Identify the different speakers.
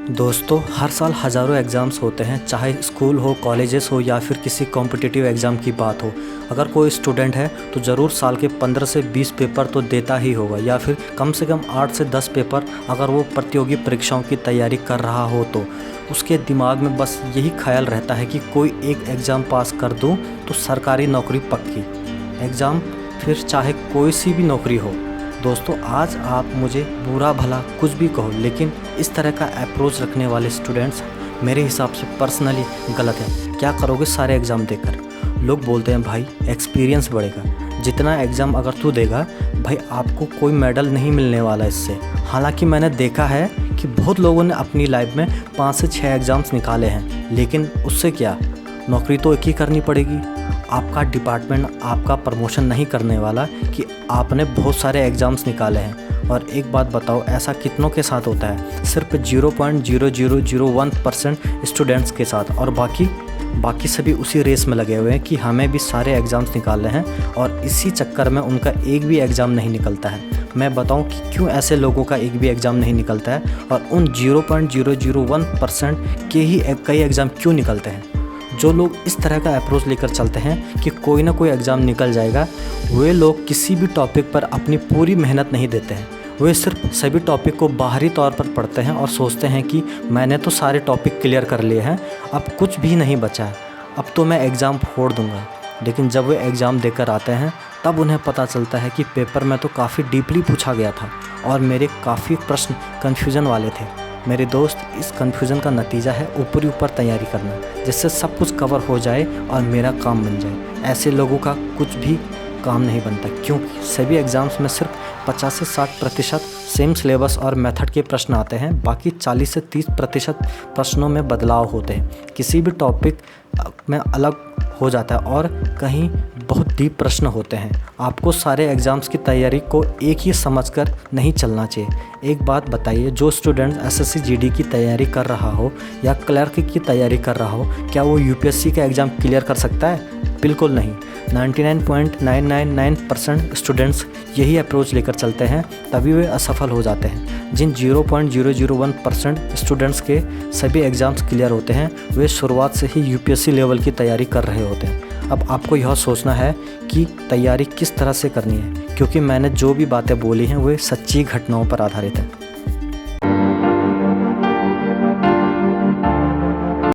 Speaker 1: दोस्तों, हर साल हज़ारों एग्ज़ाम्स होते हैं, चाहे स्कूल हो, कॉलेजेस हो या फिर किसी कॉम्पिटिटिव एग्ज़ाम की बात हो। अगर कोई स्टूडेंट है तो ज़रूर साल के 15 से 20 पेपर तो देता ही होगा, या फिर कम से कम 8 से 10 पेपर अगर वो प्रतियोगी परीक्षाओं की तैयारी कर रहा हो तो उसके दिमाग में बस यही ख्याल रहता है कि कोई एक एग्ज़ाम पास कर दूँ तो सरकारी नौकरी पक्की। एग्ज़ाम फिर चाहे कोई सी भी नौकरी हो। दोस्तों, आज आप मुझे बुरा भला कुछ भी कहो, लेकिन इस तरह का अप्रोच रखने वाले स्टूडेंट्स मेरे हिसाब से पर्सनली गलत हैं। क्या करोगे सारे एग्ज़ाम देकर? लोग बोलते हैं भाई एक्सपीरियंस बढ़ेगा, जितना एग्ज़ाम अगर तू देगा भाई आपको कोई मेडल नहीं मिलने वाला इससे। हालांकि मैंने देखा है कि बहुत लोगों ने अपनी लाइफ में 5 से 6 एग्ज़ाम्स निकाले हैं, लेकिन उससे क्या, नौकरी तो एक ही करनी पड़ेगी। आपका डिपार्टमेंट आपका प्रमोशन नहीं करने वाला कि आपने बहुत सारे एग्ज़ाम्स निकाले हैं। और एक बात बताओ, ऐसा कितनों के साथ होता है? सिर्फ 0.0001% स्टूडेंट्स के साथ, और बाकी सभी उसी रेस में लगे हुए हैं कि हमें भी सारे एग्ज़ाम्स निकालने हैं, और इसी चक्कर में उनका एक भी एग्ज़ाम नहीं निकलता है। मैं बताऊं कि क्यों ऐसे लोगों का एक भी एग्ज़ाम नहीं निकलता है, और उन 0.001% के ही कई एग्ज़ाम क्यों निकलते हैं। जो लोग इस तरह का अप्रोच लेकर चलते हैं कि कोई ना कोई एग्ज़ाम निकल जाएगा, वे लोग किसी भी टॉपिक पर अपनी पूरी मेहनत नहीं देते हैं। वे सिर्फ सभी टॉपिक को बाहरी तौर पर पढ़ते हैं और सोचते हैं कि मैंने तो सारे टॉपिक क्लियर कर लिए हैं, अब कुछ भी नहीं बचा है, अब तो मैं एग्ज़ाम फोड़ दूंगा। लेकिन जब वे एग्ज़ाम देकर आते हैं तब उन्हें पता चलता है कि पेपर में तो काफ़ी डीपली पूछा गया था और मेरे काफ़ी प्रश्न कन्फ्यूज़न वाले थे। मेरे दोस्त, इस कन्फ्यूज़न का नतीजा है ऊपर तैयारी करना, जिससे सब कुछ कवर हो जाए और मेरा काम बन जाए। ऐसे लोगों का कुछ भी काम नहीं बनता, क्योंकि सभी एग्ज़ाम्स में सिर्फ 50 से 60% सेम सिलेबस और मेथड के प्रश्न आते हैं। बाकी 40 से 30% प्रश्नों में बदलाव होते हैं, किसी भी टॉपिक में अलग हो जाता है और कहीं बहुत डीप प्रश्न होते हैं। आपको सारे एग्ज़ाम्स की तैयारी को एक ही समझकर नहीं चलना चाहिए। एक बात बताइए, जो स्टूडेंट एसएससी जीडी की तैयारी कर रहा हो या क्लर्क की तैयारी कर रहा हो, क्या वो यूपीएससी का एग्ज़ाम क्लियर कर सकता है? बिल्कुल नहीं। 99.999% स्टूडेंट्स यही अप्रोच लेकर चलते हैं, तभी वे असफल हो जाते हैं। जिन 0.001% स्टूडेंट्स के सभी एग्ज़ाम्स क्लियर होते हैं, वे शुरुआत से ही यूपीएससी लेवल की तैयारी कर रहे होते हैं। अब आपको यह सोचना है कि तैयारी किस तरह से करनी है, क्योंकि मैंने जो भी बातें बोली हैं वे सच्ची घटनाओं पर आधारित हैं।